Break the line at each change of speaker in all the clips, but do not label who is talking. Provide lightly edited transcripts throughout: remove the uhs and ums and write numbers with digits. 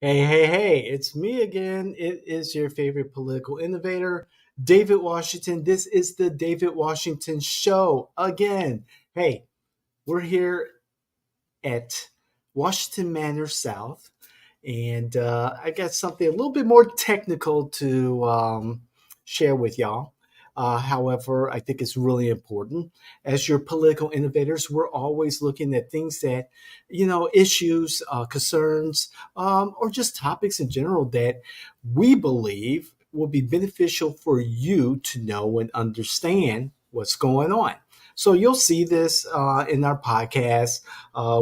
Hey, it's me again. It is your favorite political innovator, David Washington. This is the David Washington Show again. Hey, we're here at Washington Manor South, and I got something a little bit more technical to share with y'all. However, I think it's really important. As your political innovators, we're always looking at things that, issues, concerns, or just topics in general that we believe will be beneficial for you to know and understand what's going on. So you'll see this in our podcast,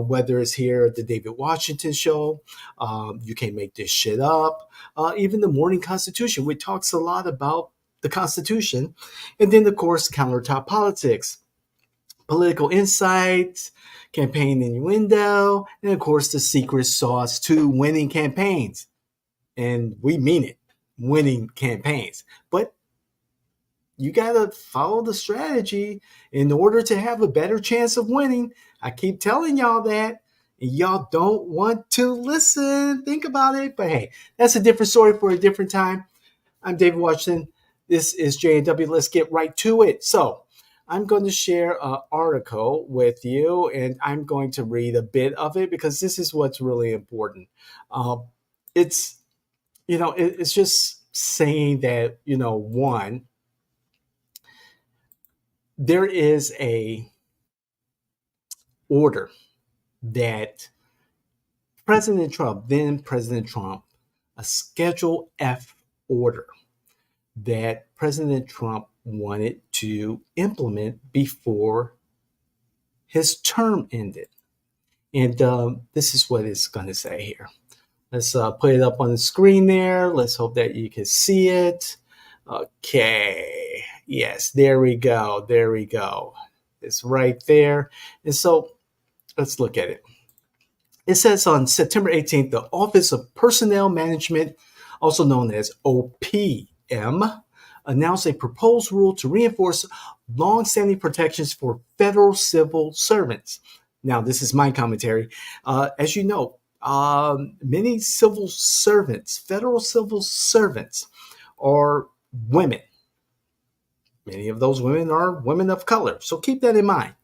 whether it's here at the David Washington Show, you can't make this shit up, even the Morning Constitution, which talks a lot about the Constitution, and then, of course, countertop politics, political insights, campaign innuendo, and, of course, the secret sauce to winning campaigns. And we mean it, winning campaigns. But you got to follow the strategy in order to have a better chance of winning. I keep telling y'all that, and y'all don't want to listen. Think about it. But hey, that's a different story for a different time. I'm David Washington. This is J&W. Let's get right to it. So I'm going to share an article with you, and I'm going to read a bit of it because this is what's really important. It's, it's just saying that, one, there is a order that then President Trump, a Schedule F order that President Trump wanted to implement before his term ended. And this is what it's going to say here. Let's put it up on the screen there. Let's hope that you can see it. Okay. Yes, there we go. There we go. It's right there. And so let's look at it. It says on September 18th, the Office of Personnel Management, also known as OPM, announced a proposed rule to reinforce long-standing protections for federal civil servants. Now, this is my commentary. As you know, many civil servants, federal civil servants, are women. Many of those women are women of color. So keep that in mind.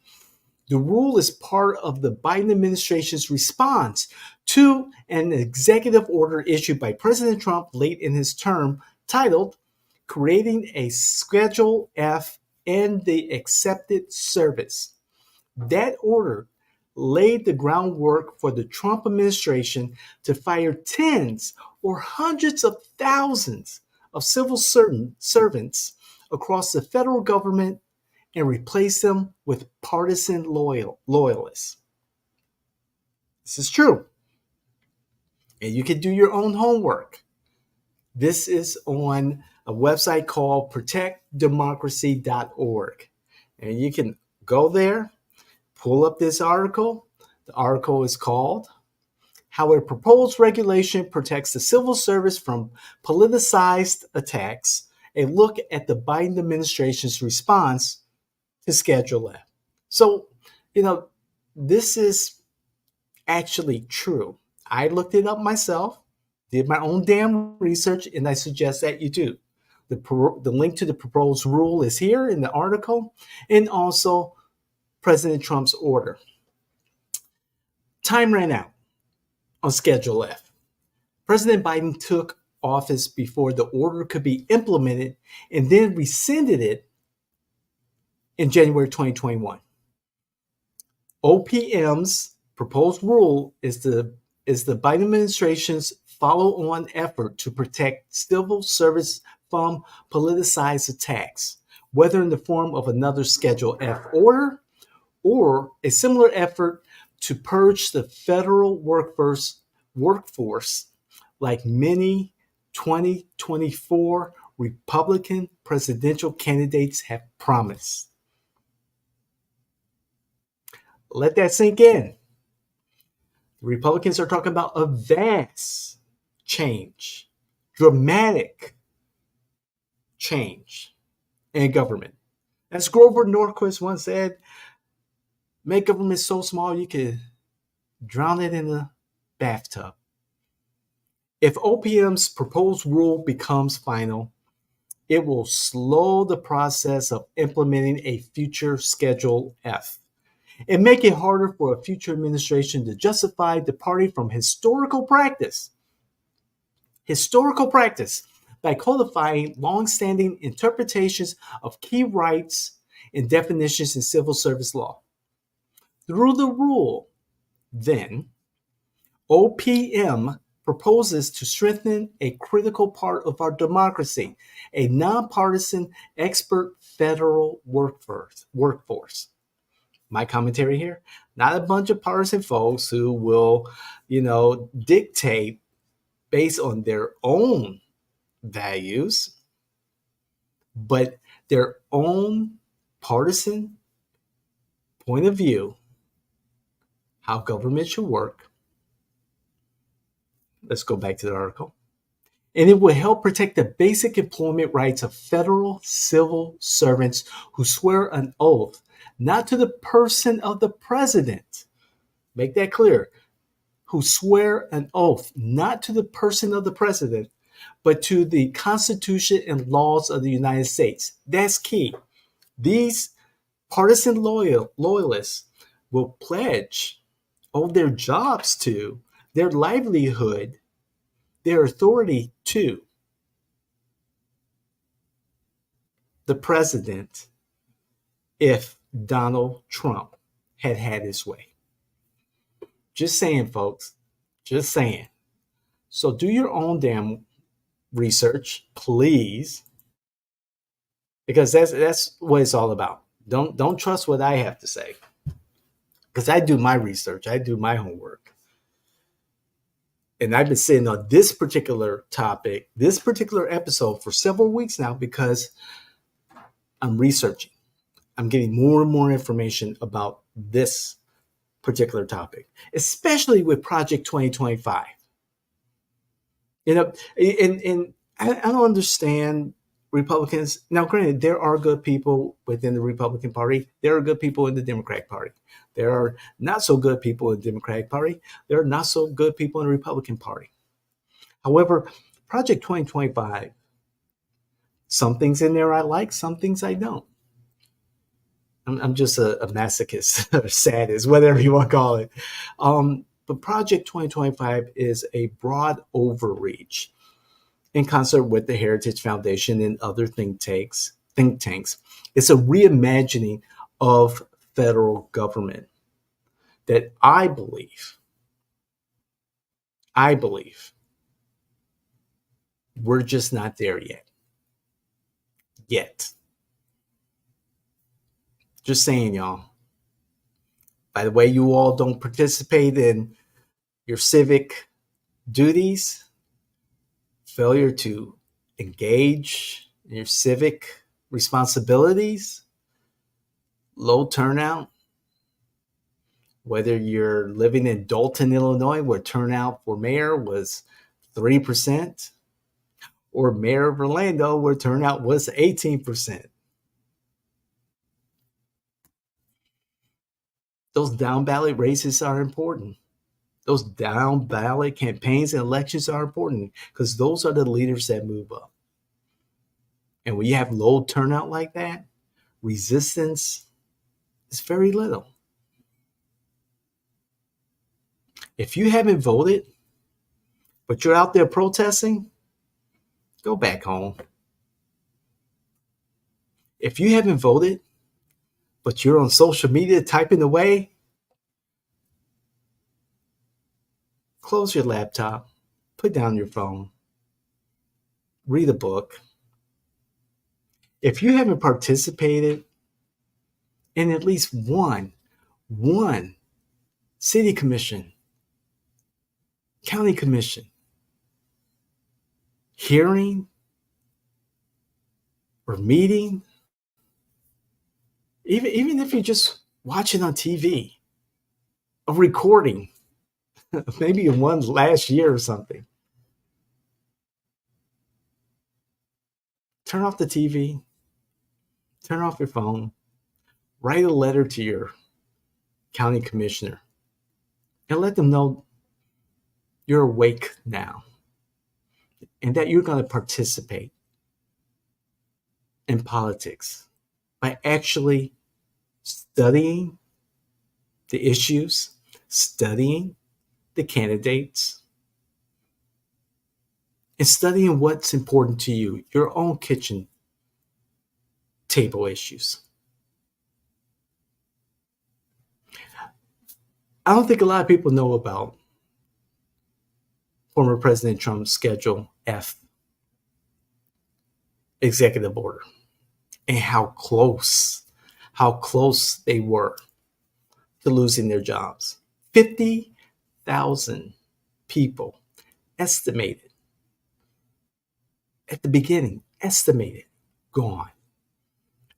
The rule is part of the Biden administration's response to an executive order issued by President Trump late in his term titled Creating a Schedule F in the Accepted Service. That order laid the groundwork for the Trump administration to fire tens or hundreds of thousands of civil servants across the federal government and replace them with partisan loyalists. This is true. And you can do your own homework. This is on a website called protectdemocracy.org. And you can go there, pull up this article. The article is called How a Proposed Regulation Protects the Civil Service from Politicized Attacks, a look at the Biden administration's response to Schedule F. So, this is actually true. I looked it up myself, did my own damn research, and I suggest that you do. The link to the proposed rule is here in the article, and also President Trump's order. Time ran out on Schedule F. President Biden took office before the order could be implemented and then rescinded it in January 2021. OPM's proposed rule is the Biden administration's follow-on effort to protect civil service from politicized attacks, whether in the form of another Schedule F order or a similar effort to purge the federal workforce like many 2024 Republican presidential candidates have promised. Let that sink in. The Republicans are talking about a vast change, dramatic change in government. As Grover Norquist once said, make government so small you could drown it in a bathtub. If OPM's proposed rule becomes final, it will slow the process of implementing a future Schedule F and make it harder for a future administration to justify departing from historical practice by codifying long-standing interpretations of key rights and definitions in civil service law. Through the rule, then, OPM proposes to strengthen a critical part of our democracy, a nonpartisan expert federal workforce. My commentary here, not a bunch of partisan folks who will, dictate based on their own values, but their own partisan point of view, how government should work. Let's go back to the article. And it will help protect the basic employment rights of federal civil servants who swear an oath not to the person of the president. Make that clear. Who swear an oath not to the person of the president, but to the Constitution and laws of the United States. That's key. These partisan loyalists will pledge all their jobs to, their livelihood, their authority to the president if Donald Trump had his way. Just saying, folks. Just saying. So do your own damn research, please, because that's what it's all about. Don't trust what I have to say, because I do my research, I do my homework, and I've been sitting on this particular topic, this particular episode for several weeks now because I'm researching. I'm getting more and more information about this particular topic, especially with Project 2025. And I don't understand Republicans. Now, granted, there are good people within the Republican Party. There are good people in the Democratic Party. There are not so good people in the Democratic Party. There are not so good people in the Republican Party. However, Project 2025, some things in there I like, some things I don't. I'm just a masochist or sadist, whatever you want to call it. But Project 2025 is a broad overreach in concert with the Heritage Foundation and other think tanks. It's a reimagining of federal government that I believe we're just not there yet. Just saying, y'all. By the way, you all don't participate in your civic duties, failure to engage in your civic responsibilities, low turnout, whether you're living in Dalton, Illinois, where turnout for mayor was 3%, or mayor of Orlando, where turnout was 18%. Those down ballot races are important. Those down ballot campaigns and elections are important because those are the leaders that move up. And when you have low turnout like that, resistance is very little. If you haven't voted, but you're out there protesting, go back home. If you haven't voted, but you're on social media typing away, close your laptop, put down your phone, read a book. If you haven't participated in at least one city commission, county commission hearing or meeting, even if you're just watching on TV, a recording, maybe one last year or something, turn off the TV, turn off your phone, write a letter to your county commissioner and let them know you're awake now. and that you're going to participate in politics by actually studying the issues, studying the candidates, and studying what's important to you, your own kitchen table issues. I don't think a lot of people know about former President Trump's Schedule F executive order and how close they were to losing their jobs. 50,000 people estimated at the beginning, estimated, gone,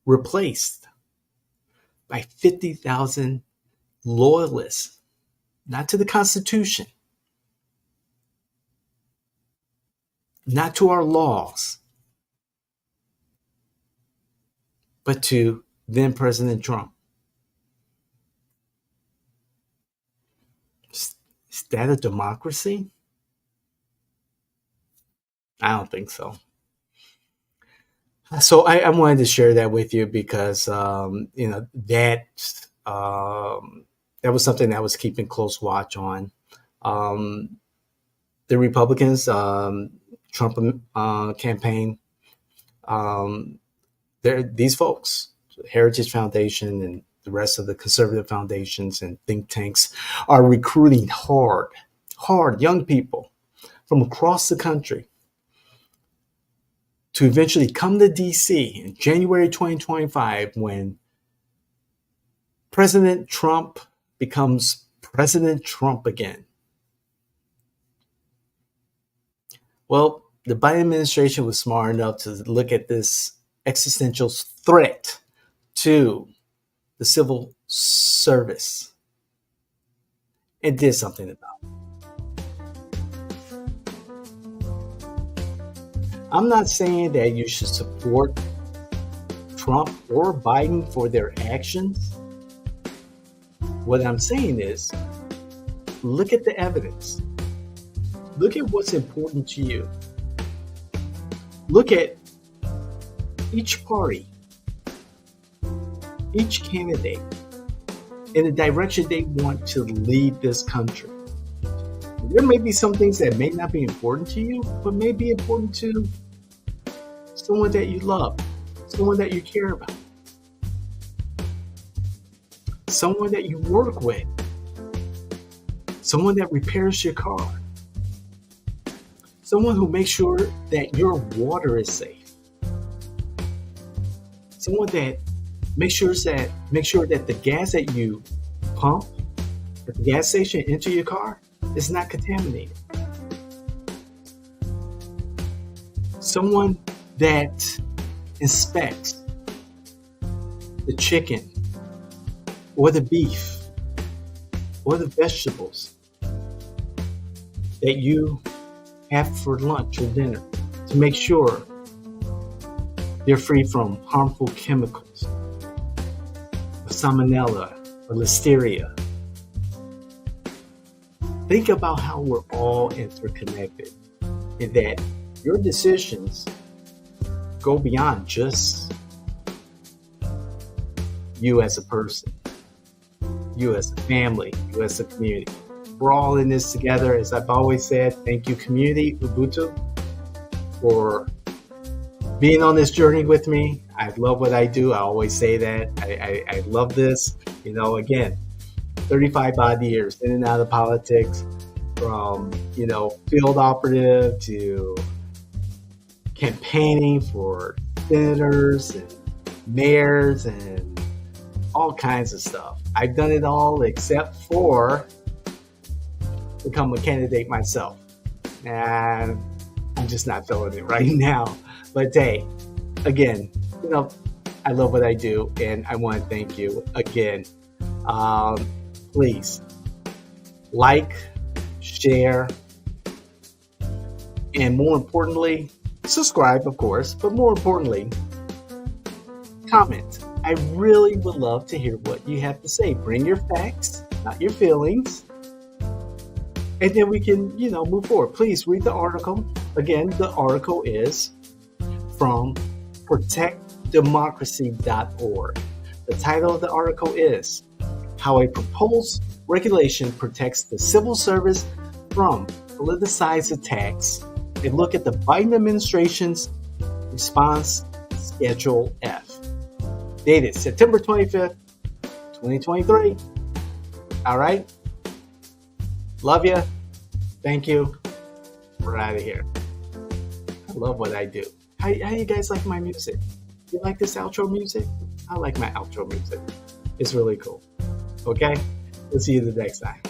replaced by 50,000 loyalists, not to the Constitution, not to our laws, but to then President Trump. Is that a democracy? I don't think so. So I wanted to share that with you because that was something that I was keeping close watch on. Um, the Republicans, Trump campaign, um, these folks, Heritage Foundation and the rest of the conservative foundations and think tanks are recruiting hard young people from across the country to eventually come to DC in January 2025 when President Trump becomes President Trump again. Well, the Biden administration was smart enough to look at this existential threat to the civil service and did something about it. I'm not saying that you should support Trump or Biden for their actions. What I'm saying is, look at the evidence. Look at what's important to you. Look at each party, each candidate, in the direction they want to lead this country. There may be some things that may not be important to you, but may be important to someone that you love, someone that you care about, someone that you work with, someone that repairs your car, someone who makes sure that your water is safe, someone that makes sure that the gas that you pump at the gas station into your car is not contaminated. Someone that inspects the chicken or the beef or the vegetables that you have for lunch or dinner to make sure they're free from harmful chemicals, or salmonella or listeria. Think about how we're all interconnected and that your decisions go beyond just you as a person, you as a family, you as a community. We're all in this together. As I've always said, thank you, community, Ubuntu, for being on this journey with me. I love what I do. I always say that. I love this. Again, 35 odd years in and out of politics, from, field operative to campaigning for senators and mayors and all kinds of stuff. I've done it all except for become a candidate myself. And I'm just not feeling it right now. But hey, again, I love what I do and I want to thank you again. Please like, share, and more importantly, subscribe, of course, but more importantly, comment. I really would love to hear what you have to say. Bring your facts, not your feelings, and then we can, move forward. Please read the article. Again, the article is from protectdemocracy.org. The title of the article is How a Proposed Regulation Protects the Civil Service from Politicized Attacks. A look at the Biden administration's response, Schedule F. Dated September 25th, 2023. All right. Love you. Thank you. We're out of here. I love what I do. How you guys like my music? You like this outro music? I like my outro music. It's really cool. Okay? We'll see you the next time.